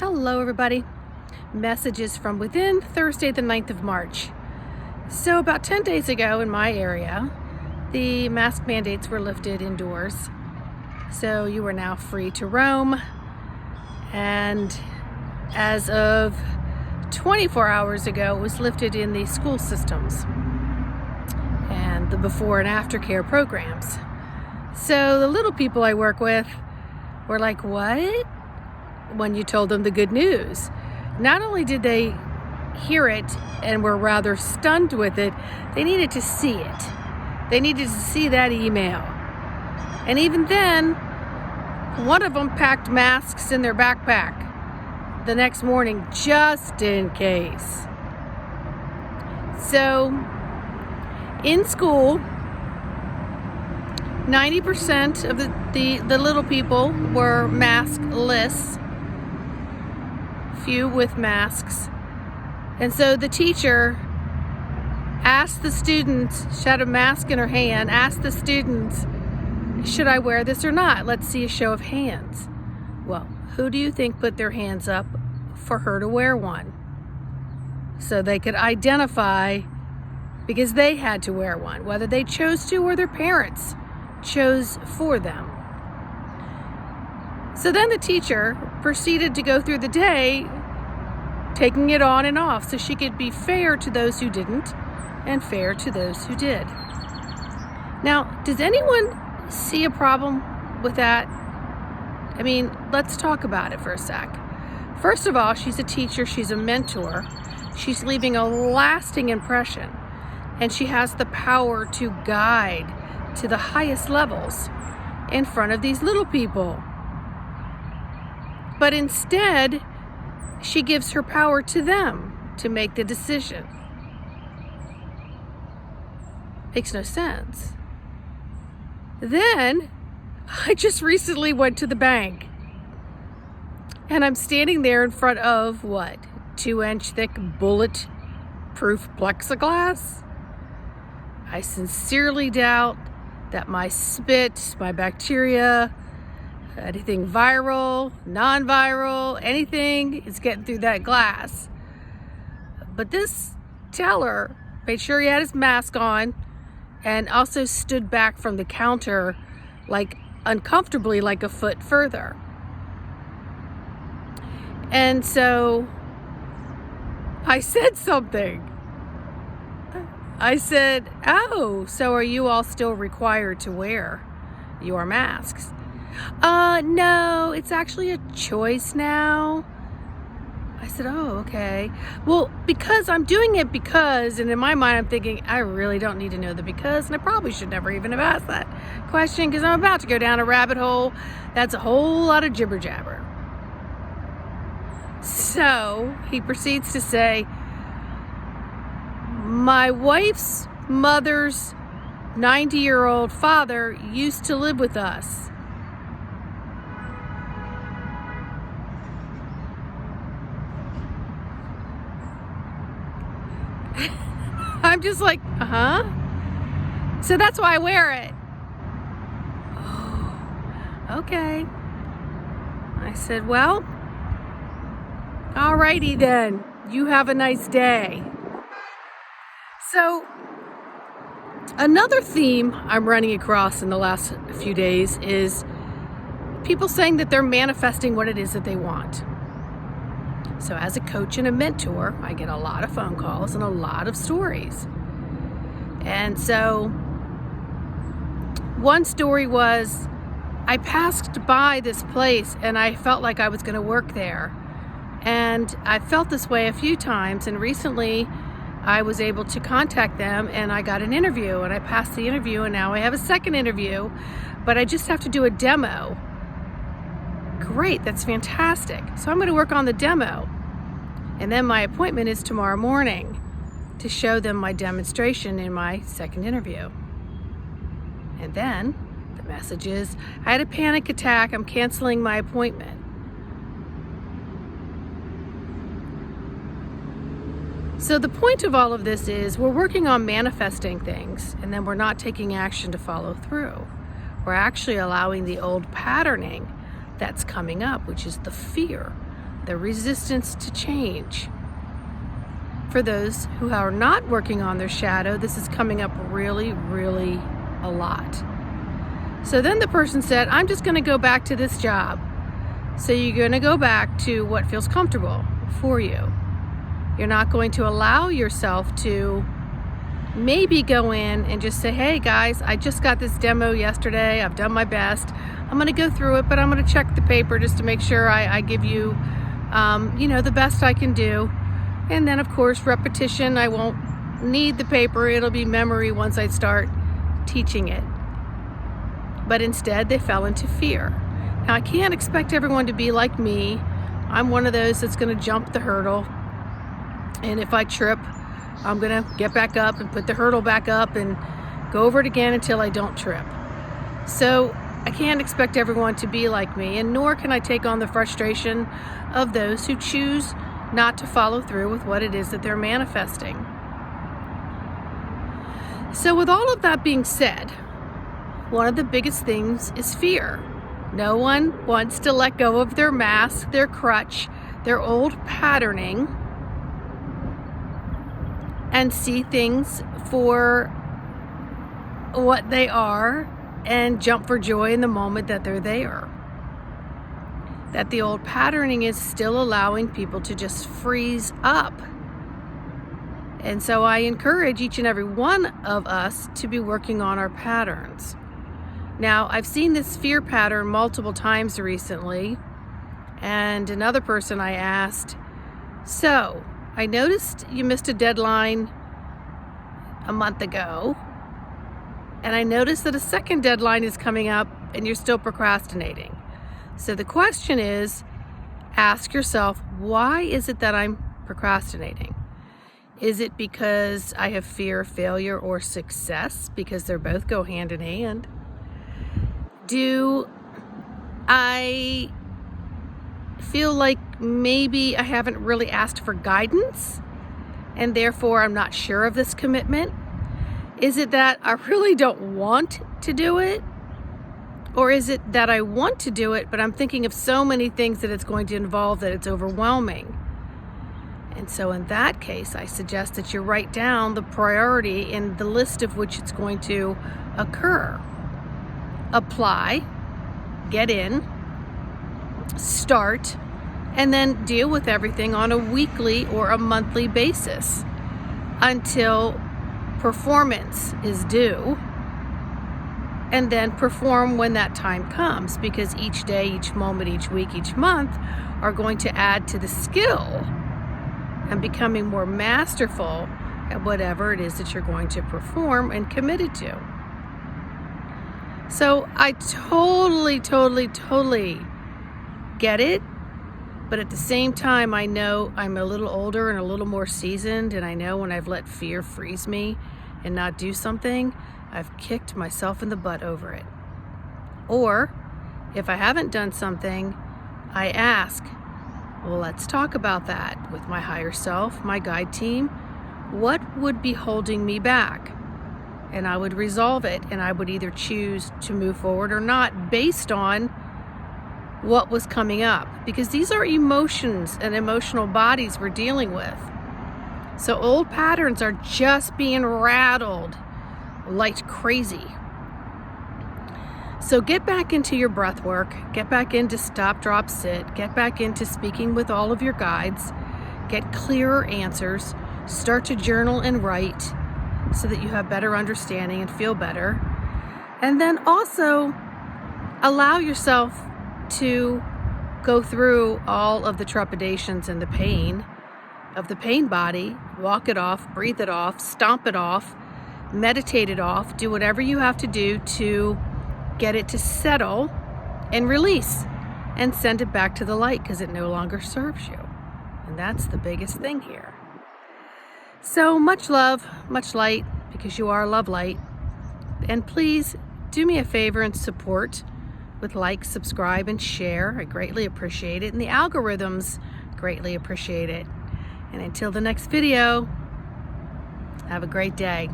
Hello everybody. Messages from within Thursday the 9th of March. So about 10 days ago in my area, the mask mandates were lifted indoors. So you are now free to roam. And as of 24 hours ago, it was lifted in the school systems and the before and after care programs. So the little people I work with were like, what? When you told them the good news. Not only did they hear it and were rather stunned with it, they needed to see it. They needed to see that email. And even then, one of them packed masks in their backpack the next morning just in case. So, in school, 90% of the little people were maskless, few with masks. And so the teacher asked the students, she had a mask in her hand, asked the students, should I wear this or not? Let's see a show of hands. Well, who do you think put their hands up for her to wear one? So they could identify, because they had to wear one, whether they chose to or their parents chose for them. So then the teacher proceeded to go through the day taking it on and off so she could be fair to those who didn't and fair to those who did. Now, does anyone see a problem with that? I mean, let's talk about it for a sec. First of all, she's a teacher, she's a mentor, she's leaving a lasting impression, and she has the power to guide to the highest levels in front of these little people. But instead, she gives her power to them to make the decision. Makes no sense. Then, I just recently went to the bank. And I'm standing there in front of, 2-inch thick bullet-proof plexiglass? I sincerely doubt that my spit, my bacteria, anything viral, non-viral, anything is getting through that glass. But this teller made sure he had his mask on and also stood back from the counter uncomfortably a foot further. And so I said something. I said, oh, so are you all still required to wear your masks? No, it's actually a choice now. I said, oh, okay. Well, because I'm doing it because, and in my mind I'm thinking, I really don't need to know the because, and I probably should never even have asked that question because I'm about to go down a rabbit hole. That's a whole lot of jibber jabber. So he proceeds to say, my wife's mother's 90-year-old father used to live with us. I'm just like, so that's why I wear it. Oh, okay. I said, well, alrighty then. You have a nice day. So, another theme I'm running across in the last few days is people saying that they're manifesting what it is that they want. So as a coach and a mentor, I get a lot of phone calls and a lot of stories. And so one story was, I passed by this place and I felt like I was going to work there. And I felt this way a few times, and recently I was able to contact them and I got an interview, and I passed the interview, and now I have a second interview, but I just have to do a demo. Great, that's fantastic. So I'm going to work on the demo. And then my appointment is tomorrow morning to show them my demonstration in my second interview. And then the message is, I had a panic attack, I'm canceling my appointment. So the point of all of this is we're working on manifesting things, and then we're not taking action to follow through. We're actually allowing the old patterning that's coming up, which is the fear the resistance to change. For those who are not working on their shadow, this is coming up really, really a lot. So then the person said, I'm just going to go back to this job. So you're going to go back to what feels comfortable for you. You're not going to allow yourself to maybe go in and just say, hey guys, I just got this demo yesterday. I've done my best. I'm going to go through it, but I'm going to check the paper just to make sure I give you, the best I can do. And then of course, repetition, I won't need the paper. It'll be memory once I start teaching it. But instead they fell into fear. Now I can't expect everyone to be like me. I'm one of those that's going to jump the hurdle. And if I trip, I'm going to get back up and put the hurdle back up and go over it again until I don't trip. So I can't expect everyone to be like me, and nor can I take on the frustration of those who choose not to follow through with what it is that they're manifesting. So with all of that being said, one of the biggest things is fear. No one wants to let go of their mask, their crutch, their old patterning, and see things for what they are and jump for joy in the moment that they're there. That the old patterning is still allowing people to just freeze up. And so I encourage each and every one of us to be working on our patterns. Now, I've seen this fear pattern multiple times recently, and another person I asked, so I noticed you missed a deadline a month ago, and I noticed that a second deadline is coming up and you're still procrastinating. So the question is, ask yourself, why is it that I'm procrastinating? Is it because I have fear of failure or success? Because they both go hand in hand. Do I feel like maybe I haven't really asked for guidance and therefore I'm not sure of this commitment? Is it that I really don't want to do it? Or is it that I want to do it, but I'm thinking of so many things that it's going to involve that it's overwhelming? And so in that case, I suggest that you write down the priority in the list of which it's going to occur. Apply, get in, start, and then deal with everything on a weekly or a monthly basis until performance is due, and then perform when that time comes, because each day, each moment, each week, each month are going to add to the skill and becoming more masterful at whatever it is that you're going to perform and committed to. So I totally get it. But at the same time, I know I'm a little older and a little more seasoned, and I know when I've let fear freeze me and not do something, I've kicked myself in the butt over it. Or if I haven't done something, I ask, well, let's talk about that with my higher self, my guide team. What would be holding me back? And I would resolve it, and I would either choose to move forward or not based on what was coming up, because these are emotions and emotional bodies we're dealing with. So old patterns are just being rattled like crazy. So get back into your breath work, get back into stop, drop, sit, get back into speaking with all of your guides, get clearer answers, start to journal and write so that you have better understanding and feel better. And then also allow yourself to go through all of the trepidations and the pain of the pain body, walk it off, breathe it off, stomp it off, meditate it off, do whatever you have to do to get it to settle and release and send it back to the light, because it no longer serves you. And that's the biggest thing here. So much love, much light, because you are love light. And please do me a favor and support with like, subscribe, and share. I greatly appreciate it. And the algorithms greatly appreciate it. And until the next video, have a great day.